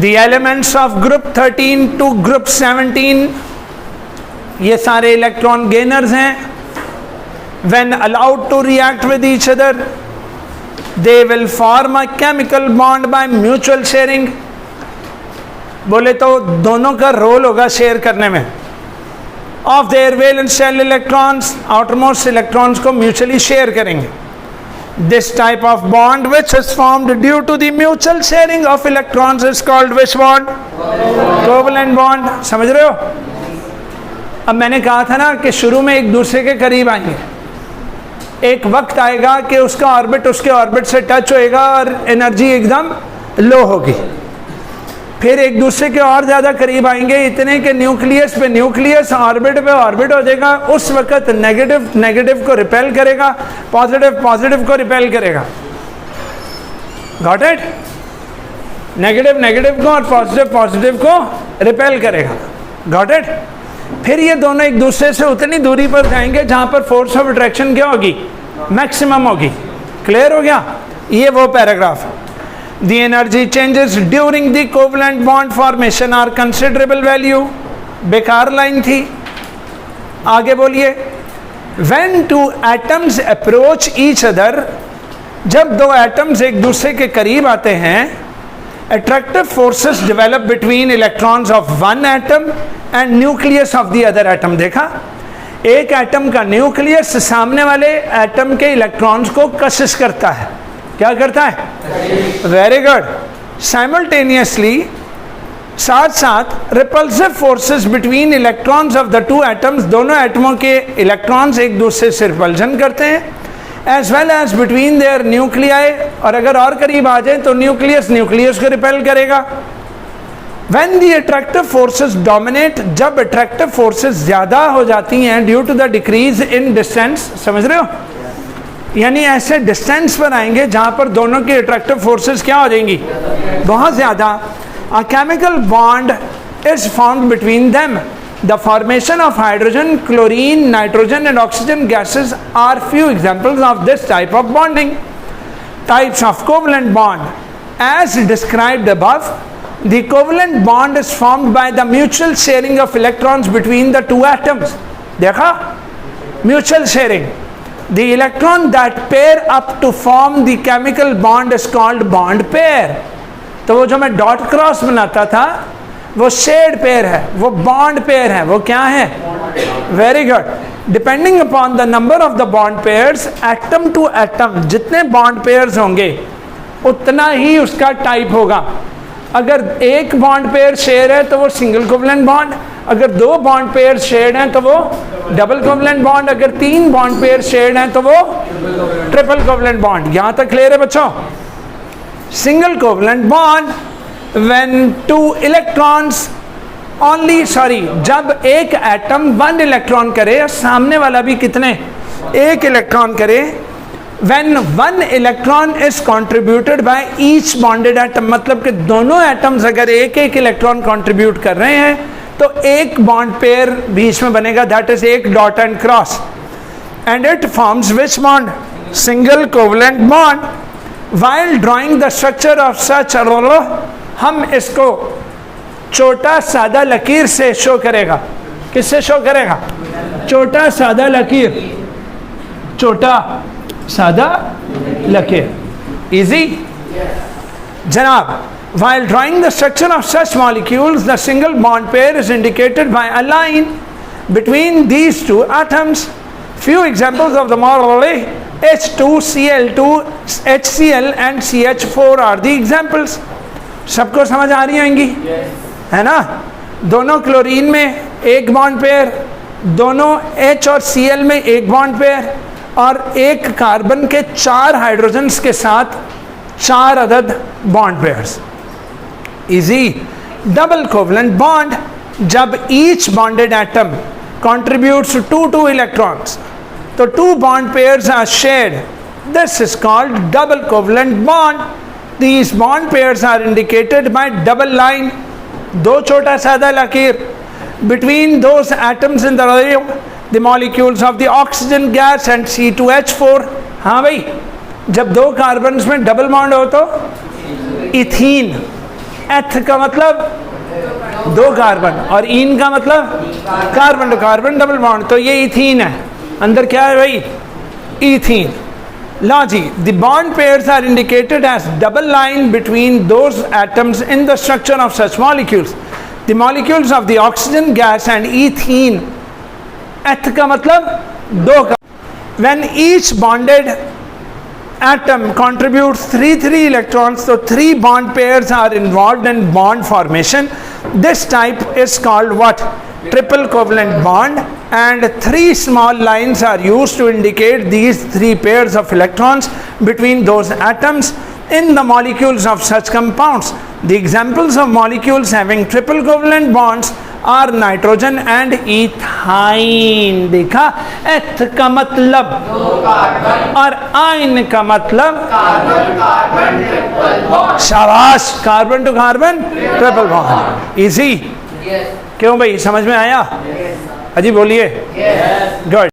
The elements of group 13 to group 17, ये सारे electron gainers हैं. When allowed to react with each other, they will form a chemical bond by mutual sharing. बोले तो दोनों का role होगा share करने में. Of their valence shell electrons, outermost electrons को mutually share करेंगे. This type of bond which is formed due to the mutual sharing of electrons is called which bond? Covalent bond. समझ रहे हो? अब मैंने कहा था ना कि शुरू में एक दूसरे के करीब आएंगे. एक वक्त आएगा कि उसका ऑर्बिट उसके ऑर्बिट से टच होएगा और एनर्जी एकदम लो होगी. फिर एक दूसरे के और ज़्यादा करीब आएंगे, इतने के न्यूक्लियस पे न्यूक्लियस, ऑर्बिट पे ऑर्बिट हो जाएगा. उस वक्त नेगेटिव नेगेटिव को रिपेल करेगा, पॉजिटिव पॉजिटिव को रिपेल करेगा. Got it? नेगेटिव नेगेटिव को और पॉजिटिव पॉजिटिव को रिपेल करेगा. Got it? फिर ये दोनों एक दूसरे से उतनी दूरी पर जाएंगे जहाँ पर फोर्स ऑफ अट्रैक्शन क्या होगी? मैक्सिमम होगी. क्लियर हो गया? ये वो पैराग्राफ है. The energy changes during the covalent bond formation are considerable value. बेकार लाइन थी. आगे बोलिए. When two atoms approach each other, जब दो एटम्स एक दूसरे के करीब आते हैं, attractive forces develop between electrons of one atom and nucleus of the other atom. देखा? एक एटम का न्यूक्लियस सामने वाले एटम के इलेक्ट्रॉन्स को कशिश करता है. क्या करता है? Very good. साइमल्टेनियसली, साथ साथ repulsive forces between electrons of the two atoms, दोनों एटमों के इलेक्ट्रॉन्स एक दूसरे से रिपल्जन करते हैं. As well as between their nuclei, और अगर और करीब आ जाए तो न्यूक्लियस न्यूक्लियस को रिपेल करेगा. When the attractive forces dominate, जब अट्रैक्टिव फोर्सेस ज़्यादा हो जाती हैं due to the decrease in distance. समझ रहे हो? यानी ऐसे डिस्टेंस पर आएंगे जहां पर दोनों की अट्रैक्टिव फोर्सेस क्या हो जाएंगी? बहुत ज़्यादा. A chemical bond is formed between them. The formation of hydrogen, chlorine, nitrogen and oxygen gases are few examples of this type of bonding. Types of covalent bond as described above. The covalent bond is formed by the mutual sharing of electrons between the two atoms. देखा? Mutual sharing. The electron that pair up to form the chemical bond is called bond pair. तो वो जो मैं dot cross बनाता था वो shade pair है, वो बॉन्ड पेयर है. वो क्या है? Very good. Depending upon the number of the bond pairs, atom to atom जितने बॉन्ड पेयर्स होंगे उतना ही उसका टाइप होगा. अगर एक बॉन्ड पेयर शेयर है तो वो सिंगल कोवलेंट बॉन्ड. अगर दो बॉन्ड पेयर शेयर्ड हैं तो वो डबल कोवलेंट बॉन्ड. अगर तीन बॉन्ड पेयर शेयर्ड हैं तो वो ट्रिपल कोवलेंट बॉन्ड. यहां तक क्लियर है बच्चों? Single covalent bond when two electrons only, sorry, जब एक एटम वन इलेक्ट्रॉन करे, सामने वाला भी कितने? एक इलेक्ट्रॉन करे. When one electron is contributed by each bonded atom, मतलब कि दोनों एटम्स अगर एक एक इलेक्ट्रॉन कंट्रीब्यूट कर रहे हैं तो एक बॉन्ड पेयर बीच में बनेगा, दैट इज एक dot and cross. And it forms which bond? Single covalent bond. While drawing the structure of सच, हम इसको छोटा सादा लकीर से शो करेगा. किससे शो करेगा? छोटा सादा लकीर. छोटा सादा लकीर. इजी? जनाब, while drawing the structure of such molecules, the single bond pair is indicated by a line between these two atoms. Few examples of the model H2Cl2, HCl and CH4 are the examples. सबको समझ आ रही होंगी? है ना? दोनों chlorine में एक bond pair, दोनों H और Cl में एक बॉन्ड पेयर, और एक कार्बन के 4 हाइड्रोजन्स के साथ 4 अदद bond pairs. Easy. Double covalent bond, जब each bonded atom contributes to 2 electrons, तो 2 bond pairs are shared. This is called double covalent bond. These bond pairs are indicated by double line. दो छोटा सादा लकीर. Between those atoms in the molecules of the oxygen gas and C2H4. हाँ भाई, जब दो carbons में double bond हो तो इथीन. एथ का मतलब 2 कार्बन और इन का मतलब carbon to carbon double bond, तो ये इथीन है। अंदर क्या है भाई? इथीन। लो जी, the bond pairs are indicated as double line between those atoms in the structure of such molecules. The molecules of the oxygen gas and ethene, eth का मतलब 2 का। When each bonded atom contributes 3 electrons, so 3 bond pairs are involved in bond formation. This type is called what? Triple covalent bond, and 3 small lines are used to indicate these 3 pairs of electrons between those atoms in the molecules of such compounds. The examples of molecules having triple covalent bonds are nitrogen and ethyne. देखा, eth का मतलब और yne का मतलब शाबाश, carbon to carbon triple bond. Easy? क्यों भाई, समझ में आया? अजी बोलिए। गुड।